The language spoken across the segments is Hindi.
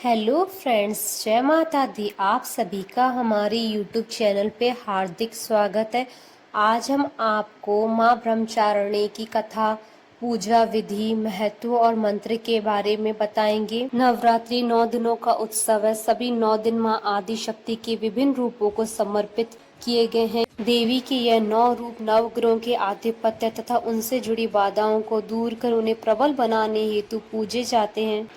हेलो फ्रेंड्स, जय माता दी। आप सभी का हमारे यूट्यूब चैनल पे हार्दिक स्वागत है। आज हम आपको माँ ब्रह्मचारिणी की कथा, पूजा विधि, महत्व और मंत्र के बारे में बताएंगे। नवरात्रि 9 दिनों का उत्सव है। सभी 9 दिन माँ आदि शक्ति के विभिन्न रूपों को समर्पित किए गए हैं। देवी के यह 9 रूप नवग्रहों के आधिपत्य तथा उनसे जुड़ी बाधाओं को दूर कर उन्हें प्रबल बनाने हेतु पूजे जाते हैं।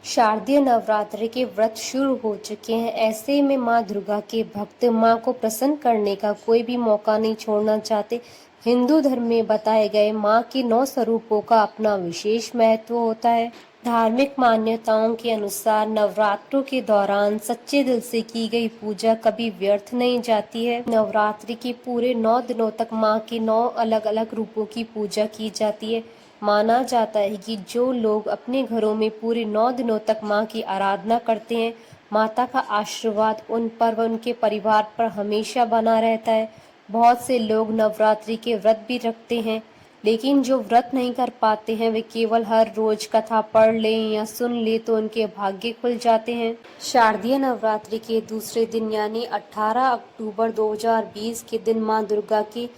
शारदीय नवरात्रि के व्रत शुरू हो चुके हैं। ऐसे में माँ दुर्गा के भक्त माँ को प्रसन्न करने का कोई भी मौका नहीं छोड़ना चाहते। हिंदू धर्म में बताए गए माँ के 9 स्वरूपों का अपना विशेष महत्व होता है। धार्मिक मान्यताओं के अनुसार नवरात्रों के दौरान सच्चे दिल से की गई पूजा कभी व्यर्थ नहीं जाती है। नवरात्रि के पूरे 9 दिनों तक माँ के 9 अलग अलग रूपों की पूजा की जाती है। माना जाता है कि जो लोग अपने घरों में पूरे 9 दिनों तक माँ की आराधना करते हैं, माता का आशीर्वाद उन पर व उनके परिवार पर हमेशा बना रहता है। बहुत से लोग नवरात्रि के व्रत भी रखते हैं, लेकिन जो व्रत नहीं कर पाते हैं वे केवल हर रोज कथा पढ़ लें या सुन ले तो उनके भाग्य खुल जाते हैं। शारदीय नवरात्रि के दूसरे दिन यानी 18 अक्टूबर 2020 के दिन माँ दुर्गा की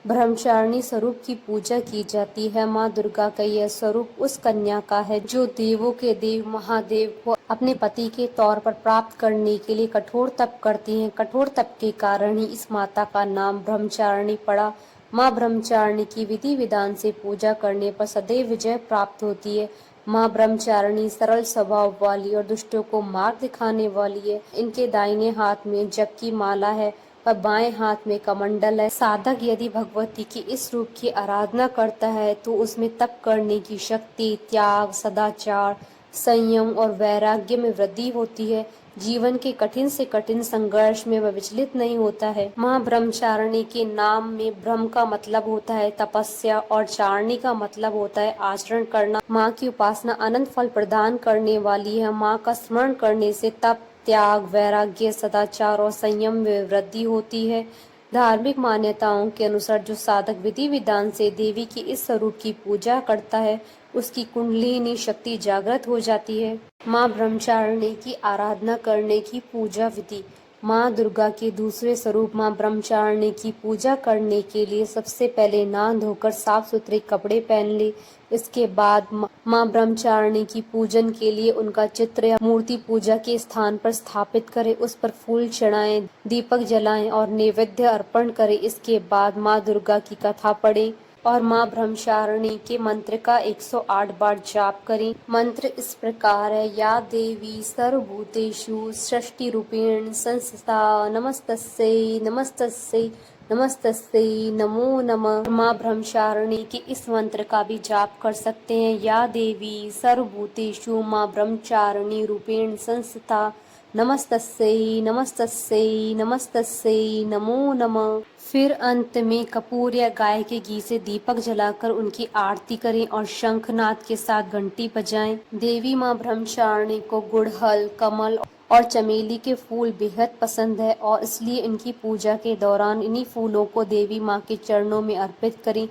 ब्रह्मचारिणी स्वरूप की पूजा की जाती है। माँ दुर्गा का यह स्वरूप उस कन्या का है जो देवों के देव महादेव को अपने पति के तौर पर प्राप्त करने के लिए कठोर तप करती हैं। कठोर तप के कारण ही इस माता का नाम ब्रह्मचारिणी पड़ा। माँ ब्रह्मचारिणी की विधि विधान से पूजा करने पर सदैव विजय प्राप्त होती है। माँ ब्रह्मचारिणी सरल स्वभाव वाली और दुष्टों को मार्ग दिखाने वाली है। इनके दाहिने हाथ में जप की माला है और बाएं हाथ में कमंडल है। साधक यदि भगवती की इस रूप की आराधना करता है तो उसमें तप करने की शक्ति, त्याग, सदाचार, संयम और वैराग्य में वृद्धि होती है। जीवन के कठिन से कठिन संघर्ष में वह विचलित नहीं होता है। माँ ब्रह्मचारिणी के नाम में ब्रह्म का मतलब होता है तपस्या और चारणी का मतलब होता है आचरण करना। माँ की उपासना अनंत फल प्रदान करने वाली है। माँ का स्मरण करने से तप, त्याग, वैराग्य, सदाचार और संयम में वृद्धि होती है। धार्मिक मान्यताओं के अनुसार जो साधक विधि विधान से देवी की इस स्वरूप की पूजा करता है उसकी कुंडलिनी शक्ति जागृत हो जाती है। माँ ब्रह्मचारिणी की आराधना करने की पूजा विधि। माँ दुर्गा के दूसरे स्वरूप माँ ब्रह्मचारिणी की पूजा करने के लिए सबसे पहले नहा धोकर साफ सुथरे कपड़े पहन ले। इसके बाद माँ ब्रह्मचारिणी की पूजन के लिए उनका चित्र या मूर्ति पूजा के स्थान पर स्थापित करें, उस पर फूल चढ़ाएं, दीपक जलाएं और नैवेद्य अर्पण करें। इसके बाद माँ दुर्गा की कथा पढ़ें और माँ ब्रह्मचारिणी के मंत्र का 108 बार जाप करें। मंत्र इस प्रकार है: या देवी सर्वभूतेषु सृष्टि रूपेण संस्थिता नमस्तस्यै नमस्तस्यै नमस्तस्यै नमो नमः। माँ ब्रह्मचारिणी के इस मंत्र का भी जाप कर सकते हैं: या देवी सर्वभूतेषु माँ ब्रह्मचारिणी रूपेण संस्थिता नमस्तस्यै नमस्तस्यै नमस्तस्यै नमो नमः। फिर अंत में कपूर या गाय के घी से दीपक जलाकर उनकी आरती करें और शंखनाद के साथ घंटी बजाएं। देवी माँ ब्रह्मचारिणी को गुड़हल, कमल और चमेली के फूल बेहद पसंद है और इसलिए इनकी पूजा के दौरान इन्हीं फूलों को देवी माँ के चरणों में अर्पित करें।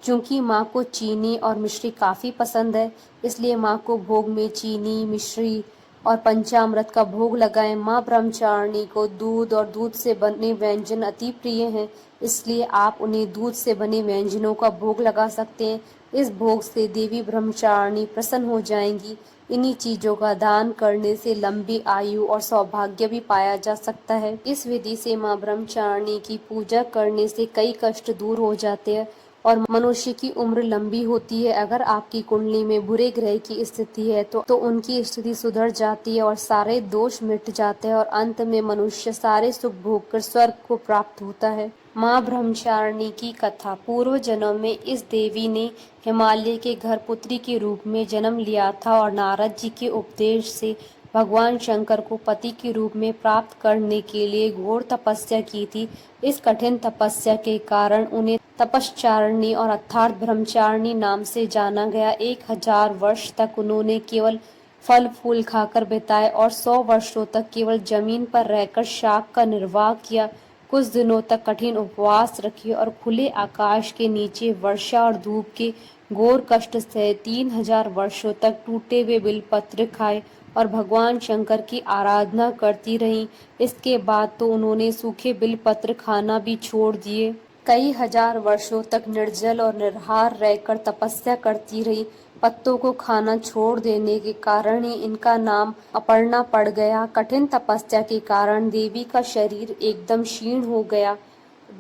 चूंकि माँ को चीनी और मिश्री काफी पसंद है, इसलिए माँ को भोग में चीनी, मिश्री और पंचामृत का भोग लगाएं। माँ ब्रह्मचारिणी को दूध और दूध से बने व्यंजन अति प्रिय हैं, इसलिए आप उन्हें दूध से बने व्यंजनों का भोग लगा सकते हैं। इस भोग से देवी ब्रह्मचारिणी प्रसन्न हो जाएंगी। इन्हीं चीजों का दान करने से लंबी आयु और सौभाग्य भी पाया जा सकता है। इस विधि से माँ ब्रह्मचारिणी की पूजा करने से कई कष्ट दूर हो जाते हैं और मनुष्य की उम्र लंबी होती है। अगर आपकी कुंडली में बुरे ग्रह की स्थिति है तो उनकी स्थिति सुधर जाती है और सारे दोष मिट जाते हैं और अंत में मनुष्य सारे सुख भोग कर स्वर्ग को प्राप्त होता है। माँ ब्रह्मचारिणी की कथा। पूर्व जन्म में इस देवी ने हिमालय के घर पुत्री के रूप में जन्म लिया था और नारद जी के उपदेश से भगवान शंकर को पति के रूप में प्राप्त करने के लिए घोर तपस्या की थी। इस कठिन तपस्या के कारण उन्हें तपश्चारिणी और अर्थात ब्रह्मचारिणी नाम से जाना गया। 1000 वर्ष तक उन्होंने केवल फल फूल खाकर बिताए और 100 वर्षों तक केवल जमीन पर रहकर शाक का निर्वाह किया। कुछ दिनों तक कठिन उपवास रखे और खुले आकाश के नीचे वर्षा और धूप के घोर कष्ट से 3000 वर्षों तक टूटे हुए बिलपत्र खाए और भगवान शंकर की आराधना करती रहीं। इसके बाद तो उन्होंने सूखे बिलपत्र खाना भी छोड़ दिए। कई हजार वर्षों तक निर्जल और निराहार रहकर तपस्या करती रही। पत्तों को खाना छोड़ देने के कारण ही इनका नाम अपर्णा पड़ गया। कठिन तपस्या के कारण देवी का शरीर एकदम क्षीण हो गया।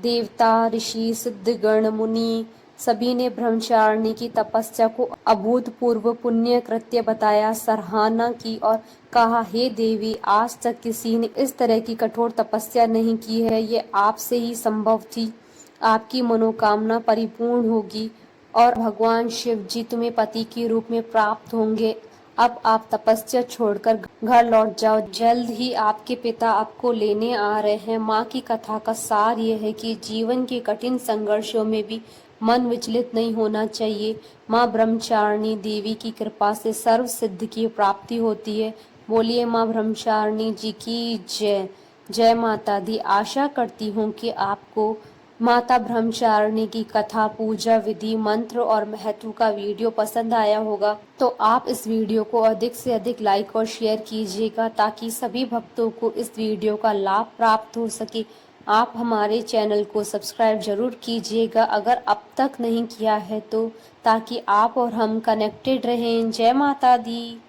देवता, ऋषि, सिद्धगण, मुनि सभी ने ब्रह्मचारिणी की तपस्या को अभूतपूर्व पुण्य कृत्य बताया, सराहना की और कहा, हे देवी, आज तक किसी ने इस तरह की कठोर तपस्या नहीं की है। ये आपसे ही संभव थी। आपकी मनोकामना परिपूर्ण होगी और भगवान शिव जी तुम्हें पति के रूप में प्राप्त होंगे। अब आप तपस्या छोड़कर घर लौट जाओ। जल्द ही आपके पिता आपको लेने आ रहे हैं। माँ की कथा का सार यह है कि जीवन के कठिन संघर्षों में भी मन विचलित नहीं होना चाहिए। माँ ब्रह्मचारिणी देवी की कृपा से सर्व सिद्धि की प्राप्ति होती है। बोलिए माँ ब्रह्मचारिणी जी की जय। जय माता दी। आशा करती हूँ कि आपको माता ब्रह्मचारिणी की कथा, पूजा विधि, मंत्र और महत्व का वीडियो पसंद आया होगा। तो आप इस वीडियो को अधिक से अधिक लाइक और शेयर कीजिएगा ताकि सभी भक्तों को इस वीडियो का लाभ प्राप्त हो सके। आप हमारे चैनल को सब्सक्राइब जरूर कीजिएगा अगर अब तक नहीं किया है तो, ताकि आप और हम कनेक्टेड रहें। जय माता दी।